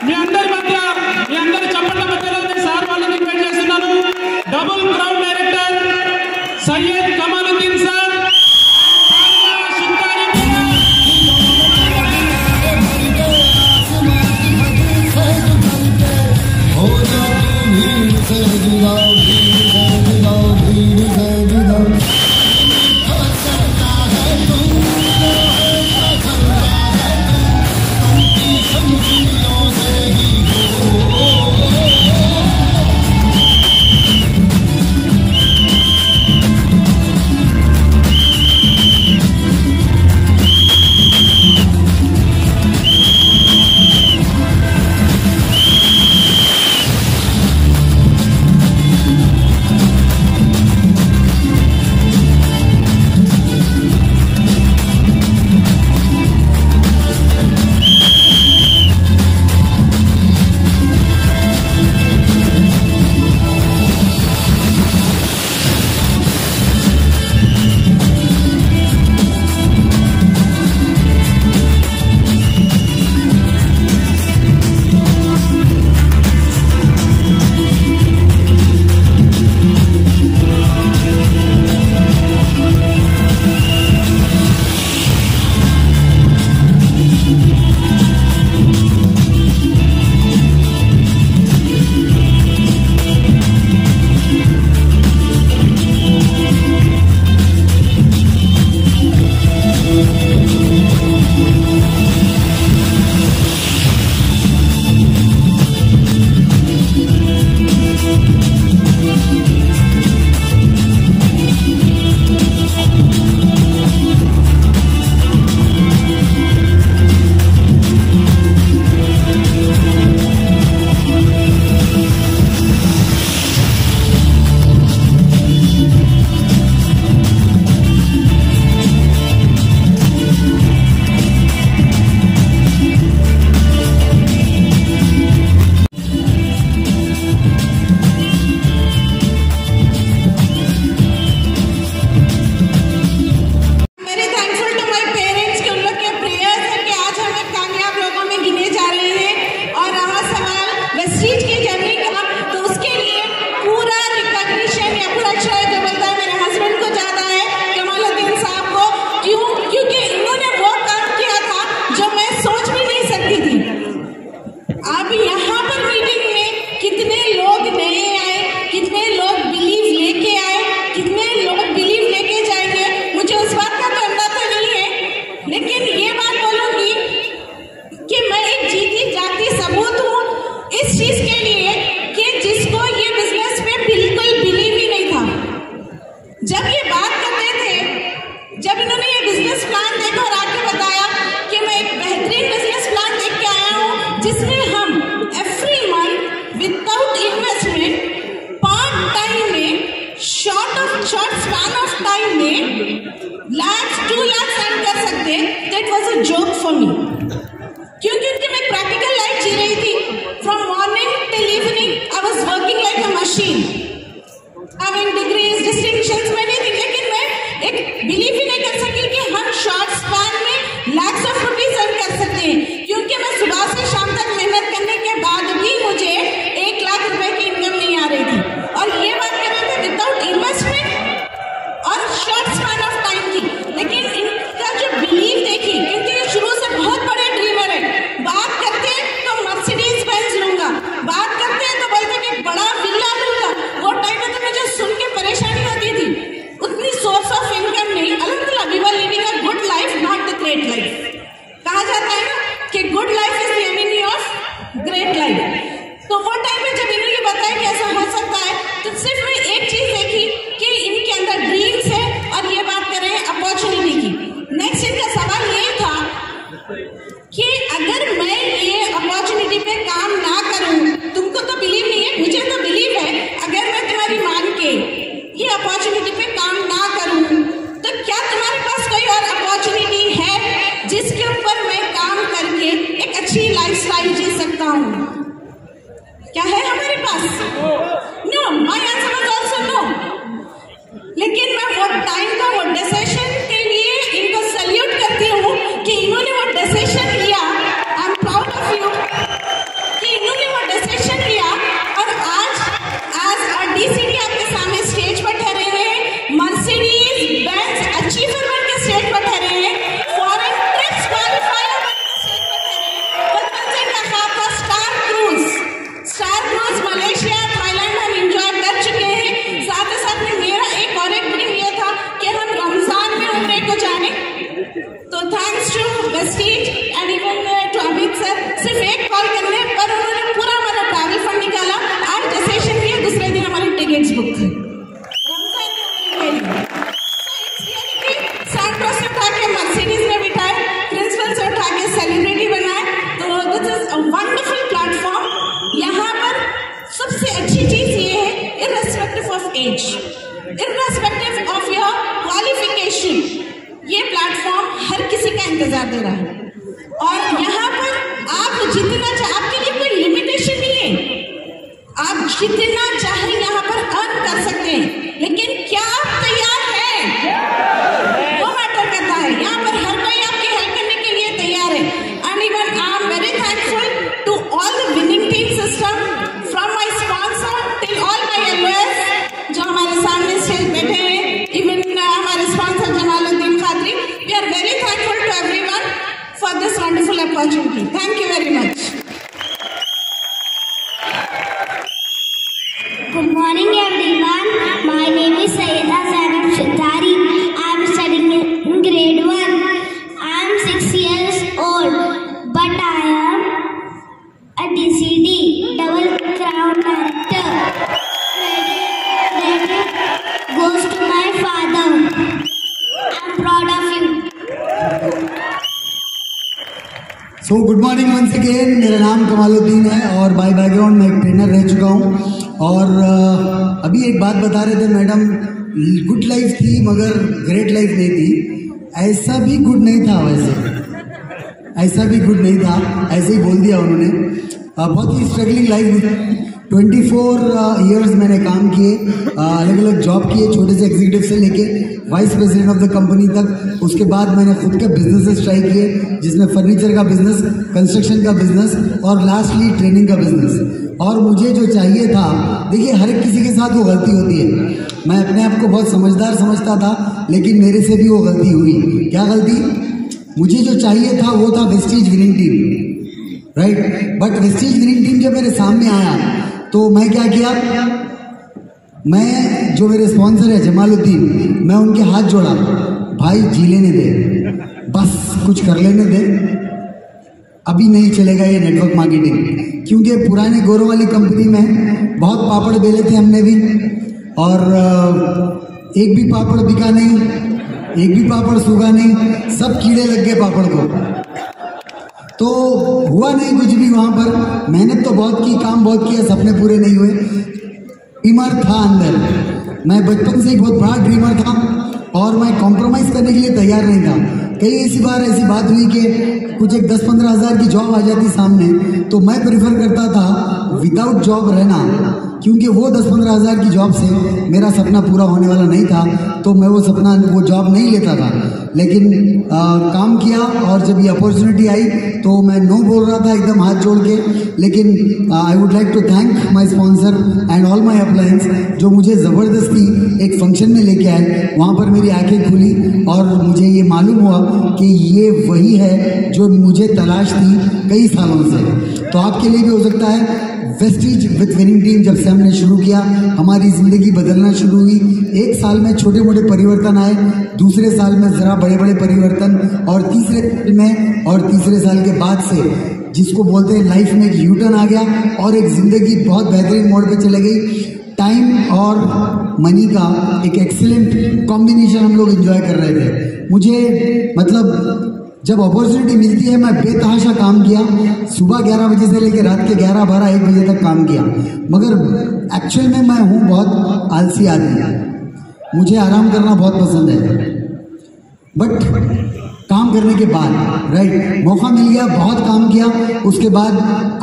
మీ అందరి చప్పట్ల మధ్యలో సార్ వాళ్ళని ఇన్వైట్ చేస్తున్నాను. Double crown director Syed Kamaluddin sir, जब इन्होंने ये बिजनेस प्लान देखा और आके बताया कि मैं एक बेहतरीन बिजनेस प्लान देख के आया हूँ जिसमें हम every month without investment part time में शॉर्ट स्पैन ऑफ टाइम में लाख 2 लाख अर्न कर सकते हैं। That was a joke for me, क्योंकि मैं प्रैक्टिकल लाइफ जी रही थी। From morning till evening I was working like a machine, having degrees, distinctions, many things, लेकिन मैं एक बिलीव ही नहीं कर सकी कि हम शॉर्ट स्पैन में lakhs of rupees अर्न कर सकते हैं, क्योंकि मैं सुबह से शाम तक मेहनत करने के बाद भी मुझे 1 लाख रुपए की इनकम नहीं आ रही थी। और ये बात कर रहे थे विदाउट इन्वेस्टमेंट और शॉर्ट स्पैन ऑफ टाइम की। लेकिन इनका जो बिलीव देखी, क्योंकि ये शुरू से बहुत बड़े ड्रीमर है। बात करते तो मर्सिडीज बेंज लूंगा, बात करते तो बोलते कि बड़ा विला लूंगा। वो टाइम में तो मुझे सुन के परेशानी होती थी, उतनी सोर्स ऑफ इनकम नहीं। अल्हम्दुलिल्लाह we were living a good life, not the great life. कहा जाता है ना कि good life is the enemy of great life. तो वो टाइम में जब इन्होंने बताया कि ऐसा हो सकता है, तो सिर्फ मैं एक चीज देखी कि इनके अंदर ड्रीम्स है, और ये बात कर रहे हैं अपॉर्चुनिटी की। नेक्स्ट इनका सवाल ये था कि अगर मैं ये अपॉर्चुनिटी पे काम ना करूं, तुमको तो बिलीव नहीं है, मुझे तो बिलीव है, अगर मैं तुम्हारी मान के ये अपॉर्चुनिटी पे काम ना करूं, तो क्या तुम्हारे पास कोई और अपॉर्चुनिटी है जिसके ऊपर मैं काम करके एक अच्छी लाइफस्टाइल जी सकता हूं? क्या है हमारे पास? No, my answer was also no. लेकिन मैं वो टाइम का वो डिसीजन के लिए इनको सैल्यूट करती हूँ कि इन्होंने वो डिसीजन लिया। I am proud of you. सिर्फ एक कॉल करने पर उन्होंने पूरा हमारा ट्रैवल फंड निकाला। आज रिसेशन किया, दूसरे दिन हमारी टिकट्स बुक थे। सैंटोस से उठा के मर्सिडीज में बिठाए, प्रिंसिपल से उठा के सेलिब्रिटी बनाए। तो this is a wonderful platform. यहाँ पर सबसे अच्छी चीज ये है, irrespective of age, irrespective of your qualification, ये प्लेटफॉर्म हर किसी का इंतजार दे रहा है। और यहाँ पर आप जितना चाहे, आपके लिए कोई लिमिटेशन नहीं है, आप जितना चाहे यहाँ पर अर्न कर सकते हैं, लेकिन क्या आप तैयार हैं, वो मैटर करता है। यहाँ पर हर कोई आपकी हेल्प करने के लिए तैयार है। And even I am very thankful to all the winning team system, from my sponsor till all my LOS जो हमारे सामने से बैठे हैं, इवन हमारे sponsor Jamaluddin Khadri. We are very thankful to everyone for this wonderful opportunity. Thank you very much. Good morning everyone. My name is Sayyida Zainab Shatari. I am studying in grade 1. I am 6 years old, but I am a DCD, double crown director. Credit goes to my father. I am proud of you. So good morning once again. मेरा नाम कमालुद्दीन है और bye background मैं एक trainer रह चुका हूँ। और अभी एक बात बता रहे थे मैडम, गुड लाइफ थी मगर ग्रेट लाइफ नहीं थी। ऐसा भी गुड नहीं था, वैसे ऐसा भी गुड नहीं था, ऐसे ही बोल दिया उन्होंने। बहुत ही स्ट्रगलिंग लाइफ। 24 ईयर्स मैंने काम किए, अलग अलग जॉब किए, छोटे से एग्जीक्यूटिव से लेके vice president of the company तक। उसके बाद मैंने खुद के बिजनेसेस ट्राई किए, जिसमें फर्नीचर का बिजनेस, कंस्ट्रक्शन का बिजनेस और लास्टली ट्रेनिंग का बिजनेस। और मुझे जो चाहिए था, देखिए हर एक किसी के साथ वो गलती होती है। मैं अपने आप को बहुत समझदार समझता था, लेकिन मेरे से भी वो गलती हुई। क्या गलती? मुझे जो चाहिए था वो था Vestige winning team, right. But Vestige winning team जब मेरे सामने आया तो मैं क्या किया, मैं जो मेरे स्पॉन्सर है जमालुद्दीन, मैं उनके हाथ जोड़ा, भाई जी लेने दे, बस कुछ कर लेने दे, अभी नहीं चलेगा ये नेटवर्क मार्केटिंग। क्योंकि पुराने गौरव वाली कंपनी में बहुत पापड़ बेले थे हमने भी, और एक भी पापड़ बिका नहीं, एक भी पापड़ सूखा नहीं, सब कीड़े लग गए पापड़ को। तो हुआ नहीं कुछ भी वहाँ पर। मेहनत तो बहुत की, काम बहुत किया, सपने पूरे नहीं हुए। ड्रीमर था अंदर, मैं बचपन से ही बहुत बड़ा ड्रीमर था और मैं कॉम्प्रोमाइज़ करने के लिए तैयार नहीं था। कई ऐसी बात हुई कि कुछ एक 10-15 हज़ार की जॉब आ जाती सामने, तो मैं प्रेफर करता था विदाउट जॉब रहना, क्योंकि वो 10-15 हज़ार की जॉब से मेरा सपना पूरा होने वाला नहीं था। तो मैं वो जॉब नहीं लेता था, लेकिन काम किया। और जब ये अपॉर्चुनिटी आई तो मैं नो बोल रहा था एकदम हाथ जोड़ के। लेकिन I would like to thank my sponsor and all my appliance, जो मुझे ज़बरदस्ती एक फंक्शन में लेके आए। वहाँ पर मेरी आंखें खुली और मुझे ये मालूम हुआ कि ये वही है जो मुझे तलाश थी कई सालों से। तो आपके लिए भी हो सकता है। वेस्टीज विद विनिंग टीम जब से हमने शुरू किया, हमारी ज़िंदगी बदलना शुरू हुई। एक साल में छोटे मोटे परिवर्तन आए, दूसरे साल में ज़रा बड़े बड़े परिवर्तन, और तीसरे साल के बाद से जिसको बोलते हैं लाइफ में एक यूटर्न आ गया और एक ज़िंदगी बहुत बेहतरीन मोड़ पे चले गई। टाइम और मनी का एक एक्सीलेंट कॉम्बिनेशन हम लोग एंजॉय कर रहे थे। मुझे मतलब जब अपॉर्चुनिटी मिलती है, मैं बेतहाशा काम किया। सुबह 11 बजे से लेकर रात के 11, 12, 1 बजे तक काम किया। मगर एक्चुअल में मैं हूँ बहुत आलसी आदमी, मुझे आराम करना बहुत पसंद है। बट काम करने के बाद राइट मौका मिल गया, बहुत काम किया, उसके बाद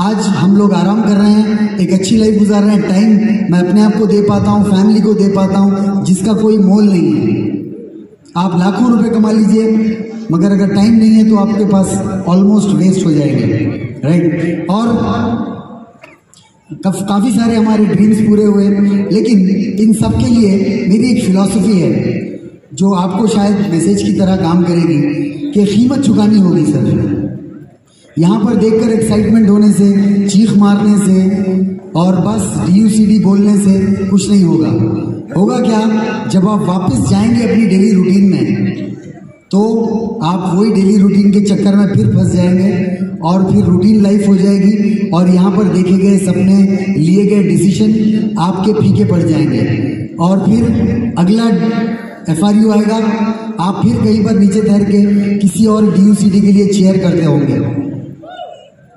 आज हम लोग आराम कर रहे हैं, एक अच्छी लाइफ गुजार रहे हैं। टाइम मैं अपने आप को दे पाता हूँ, फैमिली को दे पाता हूँ, जिसका कोई मोल नहीं है। आप लाखों रुपए कमा लीजिए, मगर अगर टाइम नहीं है तो आपके पास ऑलमोस्ट वेस्ट हो जाएंगे, राइट। और काफ़ी सारे हमारे ड्रीम्स पूरे हुए, लेकिन इन सब के लिए मेरी एक फिलॉसफी है जो आपको शायद मैसेज की तरह काम करेगी कि कीमत चुकानी होगी सर। यहाँ पर देखकर एक्साइटमेंट होने से, चीख मारने से और बस DUCD बोलने से कुछ नहीं होगा। होगा क्या, जब आप वापस जाएंगे अपनी डेली रूटीन में, तो आप वही डेली रूटीन के चक्कर में फिर फंस जाएंगे और फिर रूटीन लाइफ हो जाएगी और यहाँ पर देखे गए सपने, लिए गए डिसीजन आपके फीके पड़ जाएंगे और फिर अगला FRU आएगा, आप फिर कहीं पर नीचे तैर के किसी और DUCD के लिए चेयर करते होंगे।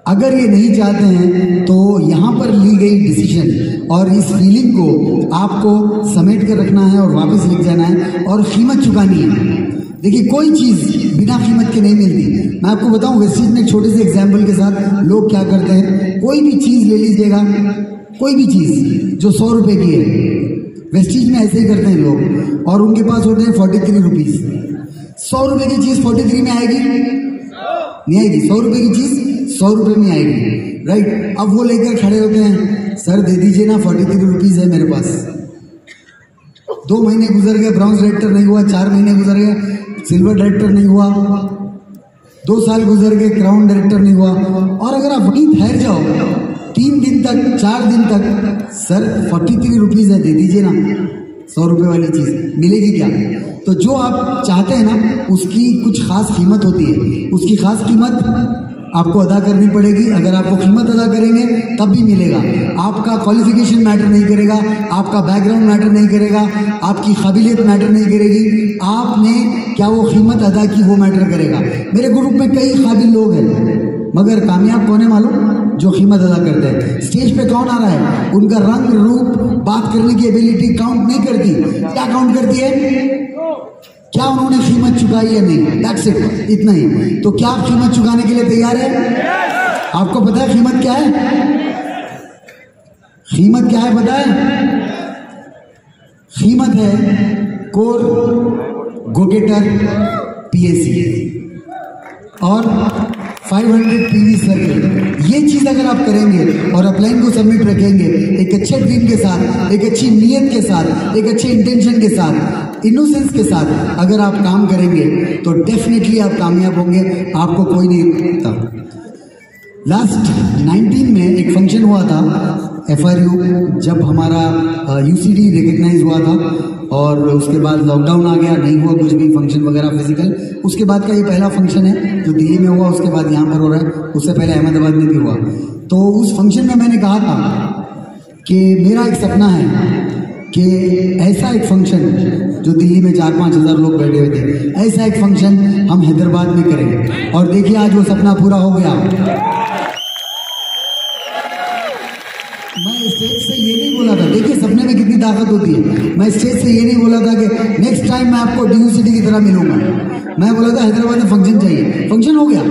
अगर ये नहीं चाहते हैं तो यहाँ पर ली गई डिसीजन और इस फीलिंग को आपको समेट कर रखना है और वापस लिख जाना है और कीमत चुकानी है। देखिए, कोई चीज़ बिना कीमत के नहीं मिलती। मैं आपको बताऊं, वेस्टीज में एक छोटे से एग्जाम्पल के साथ लोग क्या करते हैं, कोई भी चीज़ ले लीजिएगा, कोई भी चीज़ जो 100 रुपये की है, वेस्टीज में ऐसे ही करते हैं लोग और उनके पास होते हैं 43 रुपीज़। 100 रुपये की चीज़ 43 में आएगी? नहीं आएगी। 100 रुपये की चीज़ 100 रुपये में आएगी, राइट। अब वो लेकर खड़े होते हैं, सर दे दीजिए ना, 43 रुपीज़ है मेरे पास। 2 महीने गुजर गए, ब्राउन्स डायरेक्टर नहीं हुआ, 4 महीने गुजर गए, सिल्वर डायरेक्टर नहीं हुआ, 2 साल गुजर गए, क्राउन डायरेक्टर नहीं हुआ। और अगर आप वहीं ठहर जाओ 3 दिन तक, 4 दिन तक, सर 43 रुपीज़ है, दे दीजिए ना, 100 रुपये वाली चीज़ मिलेगी क्या? तो जो आप चाहते हैं ना, उसकी कुछ खास कीमत होती है, उसकी खास कीमत आपको अदा करनी पड़ेगी। अगर आपको कीमत अदा करेंगे तब भी मिलेगा। आपका क्वालिफिकेशन मैटर नहीं करेगा, आपका बैकग्राउंड मैटर नहीं करेगा, आपकी काबिलियत मैटर नहीं करेगी, आपने क्या वो कीमत अदा की वो मैटर करेगा। मेरे ग्रुप में कई काबिल लोग हैं, मगर कामयाब कौन है मालूम? जो कीमत अदा करते हैं। स्टेज पे कौन आ रहा है, उनका रंग रूप, बात करने की एबिलिटी काउंट नहीं करती। क्या काउंट करती है? क्या उन्होंने कीमत चुकाई या नहीं, दैट्स इट, इतना ही। तो क्या आप कीमत चुकाने के लिए तैयार है? आपको पता है कीमत क्या है? कीमत क्या है पता है? कीमत है कोर, गो-गेटर, PAC और 500 PV सर्कल। ये चीज़ अगर आप करेंगे और अपलाइन को सबमिट रखेंगे एक अच्छे ड्रीम के साथ, एक अच्छी नीयत के साथ, एक अच्छे इंटेंशन के साथ, इनोसेंस के साथ अगर आप काम करेंगे तो डेफिनेटली आप कामयाब होंगे, आपको कोई नहीं रोकता। लास्ट 19 में एक फंक्शन हुआ था FRU, जब हमारा UCD रिकग्नाइज हुआ था और उसके बाद लॉकडाउन आ गया, नहीं हुआ कुछ भी फंक्शन वगैरह फिजिकल। उसके बाद का ये पहला फंक्शन है जो दिल्ली में हुआ, उसके बाद यहाँ पर हो रहा है, उससे पहले अहमदाबाद में भी हुआ। तो उस फंक्शन में मैंने कहा था कि मेरा एक सपना है कि ऐसा एक फंक्शन जो दिल्ली में 4-5 हज़ार लोग बैठे हुए थे, ऐसा एक फंक्शन हम हैदराबाद में करेंगे। और देखिए आज वो सपना पूरा हो गया। मैं स्टेज से ये नहीं बोला था, देखिए सपने में कितनी ताकत होती है। मैं स्टेज से ये नहीं बोला था कि नेक्स्ट टाइम मैं आपको DUCD की तरह मिलूंगा। मैं बोला था हैदराबाद में फंक्शन चाहिए, फंक्शन हो गया।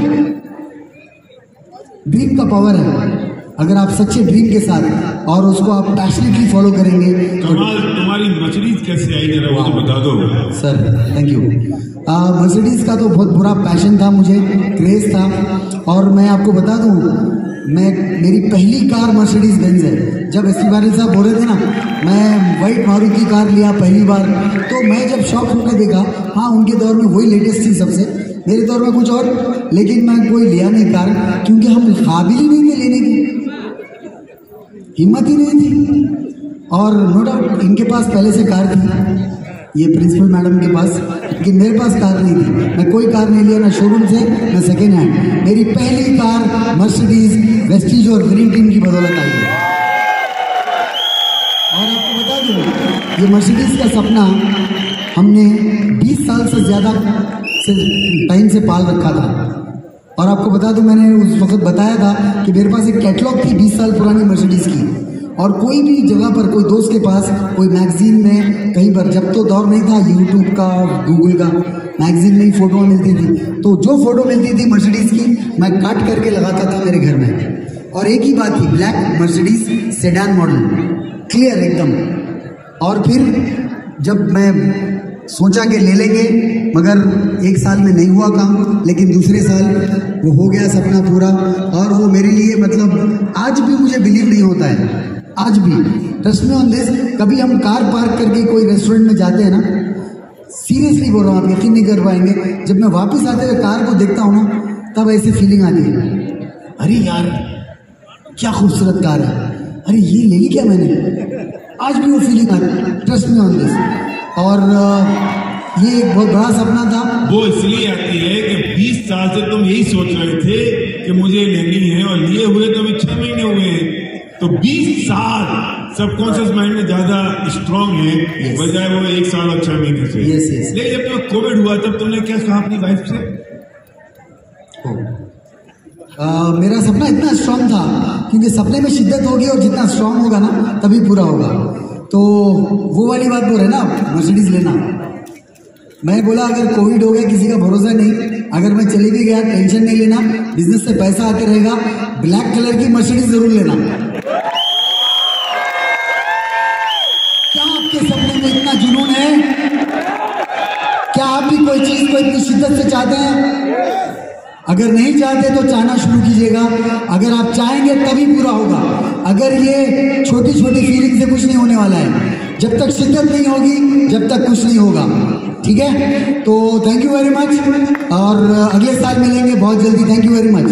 ड्रीम का पावर है, अगर आप सच्चे ड्रीम के साथ और उसको आप पैशनेटली फॉलो करेंगे। तुम्हारी मर्सिडीज कैसे आई जरा वो तो बता दो। Sir thank you. मर्सिडीज का तो बहुत बुरा पैशन था मुझे, क्रेज था। और मैं आपको बता दूं, मेरी पहली कार मर्सिडीज बेंज है। जब एसपी पाटिल साहब बोल रहे थे ना, मैं वाइट मारुति कार लिया पहली बार, तो मैं जब शौक होकर देखा, हाँ उनके दौर में वही लेटेस्ट थी सबसे, मेरे दौर में कुछ और, लेकिन मैं कोई लिया नहीं कार, क्योंकि हम काबिल ही नहीं थे लेने की, हिम्मत ही नहीं थी। और नो डाउट इनके पास पहले से कार थी, ये प्रिंसिपल मैडम के पास, लेकिन मेरे पास कार नहीं थी। मैं कोई कार नहीं लिया, ना शोरूम से ना सेकेंड हैंड। मेरी पहली कार मर्सिडीज वेस्टीज और ग्रीन टीम की बदौलत आई है। और आपको बता दूं, ये मर्सिडीज का सपना हमने 20 साल से ज़्यादा टाइम से पाल रखा था। और आपको बता दूं, मैंने उस वक्त बताया था कि मेरे पास एक कैटलॉग थी 20 साल पुरानी मर्सिडीज़ की, और कोई भी जगह पर कोई दोस्त के पास कोई मैगजीन में कहीं पर, जब तो दौर नहीं था यूट्यूब का, गूगल का, मैगजीन में ही फ़ोटो मिलती थी, तो जो फ़ोटो मिलती थी मर्सिडीज़ की मैं काट करके लगाता था मेरे घर में। और एक ही बात थी, black Mercedes sedan model, clear एकदम। और फिर जब मैं सोचा कि ले लेंगे, मगर एक साल में नहीं हुआ काम, लेकिन दूसरे साल वो हो गया सपना पूरा। और वो मेरे लिए मतलब आज भी मुझे बिलीव नहीं होता है, आज भी, ट्रस्ट मी ऑन दिस। कभी हम कार पार्क करके कोई रेस्टोरेंट में जाते हैं ना, सीरियसली बोल रहा हूँ, आप यकीन नहीं कर पाएंगे, जब मैं वापस आते हुए कार को देखता हूँ ना, तब ऐसी फीलिंग आती है, अरे यार क्या खूबसूरत कार है, अरे ये ले ली क्या मैंने, आज भी वो फीलिंग आती है, ट्रस्ट मी ऑन दिस। और ये एक बहुत बड़ा सपना था। वो इसलिए आती है कि 20 साल से तुम यही सोच रहे थे कि मुझे लेनी है, और लिए हुए तो अभी 6 महीने हुए हैं। तो 20 साल सबकॉन्शियस माइंड में ज्यादा स्ट्रांग है बजाय वो 1 साल और 6 महीने से। लेकिन जब तुम्हें कोविड हुआ तब तुमने क्या कहा अपनी वाइफ से? मेरा सपना इतना स्ट्रांग था क्योंकि सपने में शिद्दत होगी और जितना स्ट्रांग होगा ना तभी पूरा होगा। तो वो वाली बात बोल रहे ना, मर्सिडीज लेना। मैं बोला अगर कोविड हो गया किसी का भरोसा नहीं, अगर मैं चली भी गया टेंशन नहीं लेना, बिजनेस से पैसा आते रहेगा, ब्लैक कलर की मर्सिडीज जरूर लेना। क्या आपके सपने में इतना जुनून है? क्या आप भी कोई चीज को इतनी शिद्दत से चाहते हैं? अगर नहीं चाहते तो चाहना शुरू कीजिएगा। अगर आप चाहेंगे तभी पूरा होगा। अगर ये छोटी छोटी फीलिंग से कुछ नहीं होने वाला है, जब तक शिद्दत नहीं होगी जब तक कुछ नहीं होगा। ठीक है, तो थैंक यू वेरी मच, और अगले साल मिलेंगे बहुत जल्दी। Thank you very much.